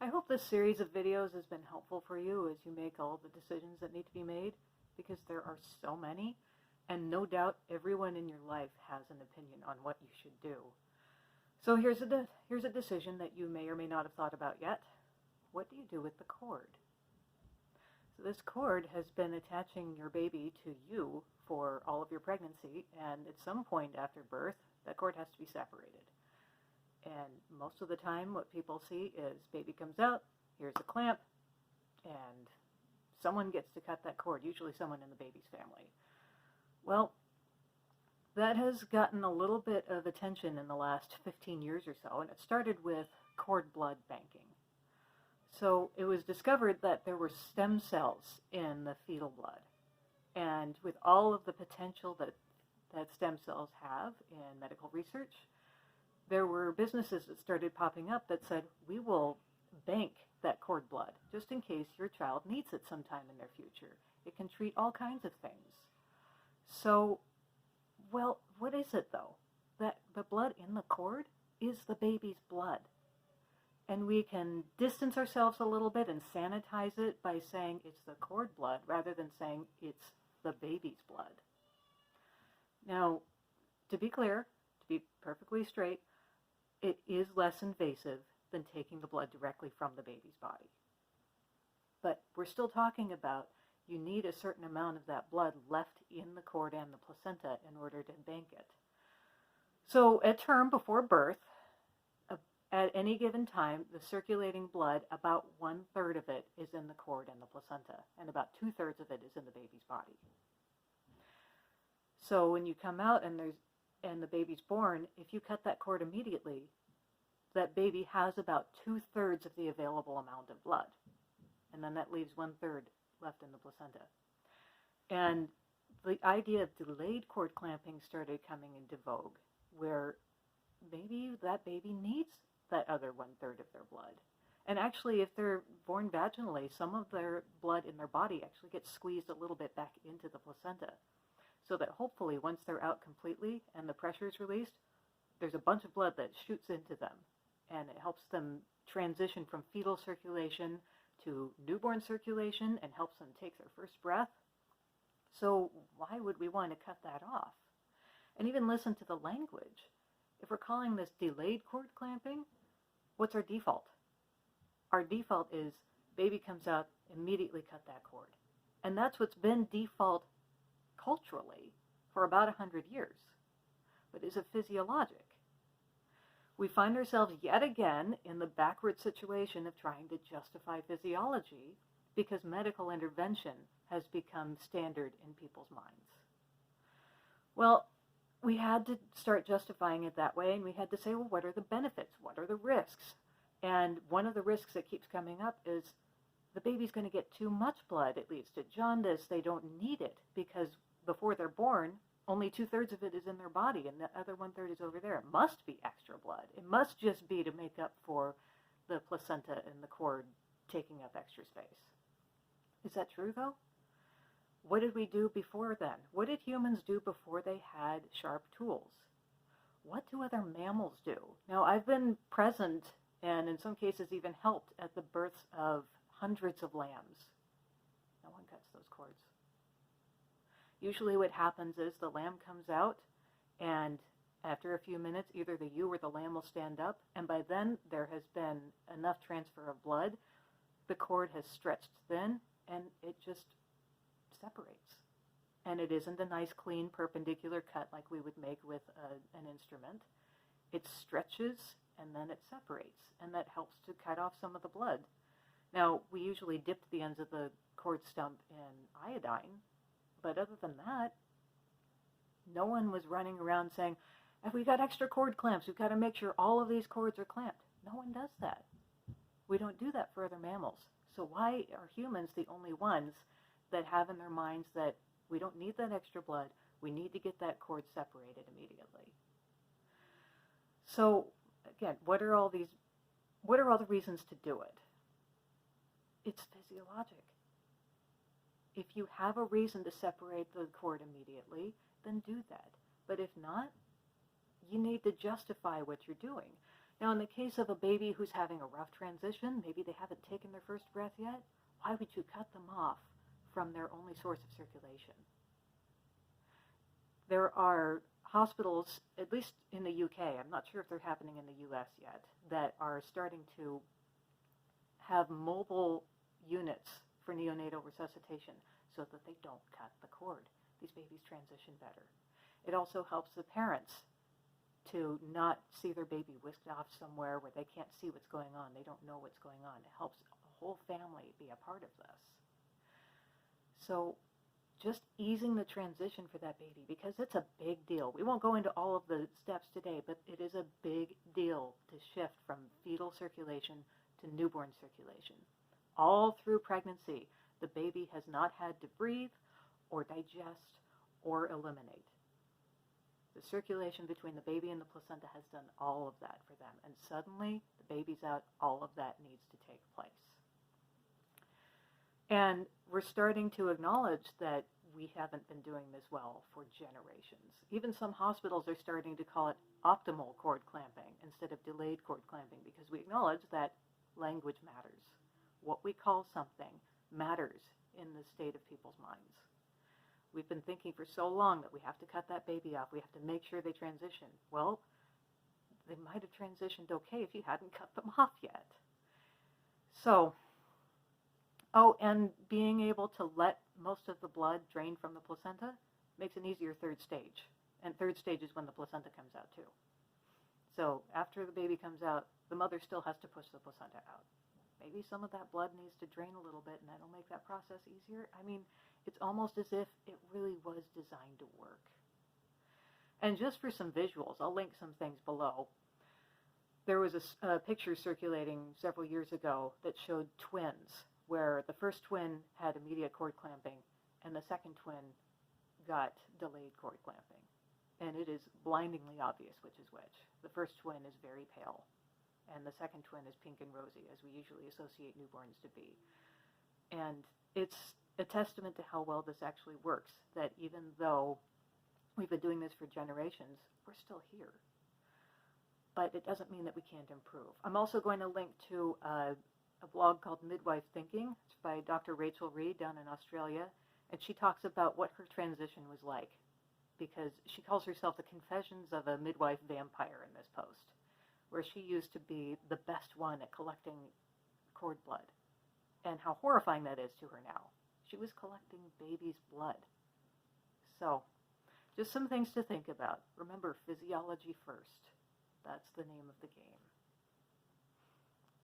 I hope this series of videos has been helpful for you as you make all the decisions that need to be made, because there are so many, and no doubt everyone in your life has an opinion on what you should do. So here's a decision that you may or may not have thought about yet. What do you do with the cord? So this cord has been attaching your baby to you for all of your pregnancy, and at some point after birth, that cord has to be separated. And most of the time what people see is baby comes out, here's a clamp, and someone gets to cut that cord, usually someone in the baby's family. Well, that has gotten a little bit of attention in the last 15 years or so, and it started with cord blood banking. So it was discovered that there were stem cells in the fetal blood, and with all of the potential that stem cells have in medical research, there were businesses that started popping up that said, we will bank that cord blood just in case your child needs it sometime in their future. It can treat all kinds of things. So, well, what is it though? That the blood in the cord is the baby's blood. And we can distance ourselves a little bit and sanitize it by saying it's the cord blood rather than saying it's the baby's blood. Now, to be clear, to be perfectly straight, it is less invasive than taking the blood directly from the baby's body. But we're still talking about you need a certain amount of that blood left in the cord and the placenta in order to bank it. So at term before birth, at any given time, the circulating blood, about 1/3 of it is in the cord and the placenta, and about 2/3 of it is in the baby's body. So when you come out and the baby's born, if you cut that cord immediately, that baby has about 2/3 of the available amount of blood. And then that leaves 1/3 left in the placenta. And the idea of delayed cord clamping started coming into vogue, where maybe that baby needs that other 1/3 of their blood. And actually, if they're born vaginally, some of their blood in their body actually gets squeezed a little bit back into the placenta, so that hopefully once they're out completely and the pressure is released, there's a bunch of blood that shoots into them, and it helps them transition from fetal circulation to newborn circulation and helps them take their first breath. So why would we want to cut that off? And even listen to the language. If we're calling this delayed cord clamping, what's our default? Our default is baby comes out, immediately cut that cord. And that's what's been default culturally for about 100 years. But is it physiologic? We find ourselves yet again in the backward situation of trying to justify physiology because medical intervention has become standard in people's minds. Well, we had to start justifying it that way, and we had to say, well, what are the benefits? What are the risks? And one of the risks that keeps coming up is the baby's going to get too much blood. It leads to jaundice. They don't need it because before they're born, only 2/3 of it is in their body, and the other 1/3 is over there. It must be extra blood. It must just be to make up for the placenta and the cord taking up extra space. Is that true, though? What did we do before then? What did humans do before they had sharp tools? What do other mammals do? Now, I've been present and in some cases even helped at the births of hundreds of lambs. No one cuts those cords. Usually what happens is the lamb comes out, and after a few minutes, either the ewe or the lamb will stand up, and by then there has been enough transfer of blood, the cord has stretched thin, and it just separates. And it isn't a nice, clean, perpendicular cut like we would make with an instrument. It stretches, and then it separates, and that helps to cut off some of the blood. Now, we usually dipped the ends of the cord stump in iodine, but other than that, no one was running around saying, if we got extra cord clamps, we've got to make sure all of these cords are clamped. No one does that. We don't do that for other mammals. So why are humans the only ones that have in their minds that we don't need that extra blood, we need to get that cord separated immediately? So again, what are all the reasons to do it? It's physiologic. If you have a reason to separate the cord immediately, then do that. But if not, you need to justify what you're doing. Now, in the case of a baby who's having a rough transition, maybe they haven't taken their first breath yet, why would you cut them off from their only source of circulation? There are hospitals, at least in the UK, I'm not sure if they're happening in the US yet, that are starting to have mobile units for neonatal resuscitation so that they don't cut the cord. These babies transition better. It also helps the parents to not see their baby whisked off somewhere where they can't see what's going on. They don't know what's going on. It helps the whole family be a part of this. So just easing the transition for that baby, because it's a big deal. We won't go into all of the steps today, but it is a big deal to shift from fetal circulation to newborn circulation. All through pregnancy, the baby has not had to breathe or digest or eliminate. The circulation between the baby and the placenta has done all of that for them. And suddenly, the baby's out, all of that needs to take place. And we're starting to acknowledge that we haven't been doing this well for generations. Even some hospitals are starting to call it optimal cord clamping instead of delayed cord clamping, because we acknowledge that language matters. What we call something matters in the state of people's minds. We've been thinking for so long that we have to cut that baby off. We have to make sure they transition. Well, they might have transitioned okay if you hadn't cut them off yet. So, and being able to let most of the blood drain from the placenta makes an easier third stage. And third stage is when the placenta comes out too. So after the baby comes out, the mother still has to push the placenta out. Maybe some of that blood needs to drain a little bit, and that'll make that process easier. I mean, it's almost as if it really was designed to work. And just for some visuals, I'll link some things below. There was a picture circulating several years ago that showed twins, where the first twin had immediate cord clamping, and the second twin got delayed cord clamping. And it is blindingly obvious which is which. The first twin is very pale, and the second twin is pink and rosy, as we usually associate newborns to be. And it's a testament to how well this actually works, that even though we've been doing this for generations, we're still here. But it doesn't mean that we can't improve. I'm also going to link to a blog called Midwife Thinking. It's by Dr. Rachel Reed down in Australia, and she talks about what her transition was like, because she calls herself the Confessions of a Midwife Vampire in this post, where she used to be the best one at collecting cord blood, and how horrifying that is to her now. She was collecting baby's blood. So, just some things to think about. Remember, physiology first. That's the name of the game.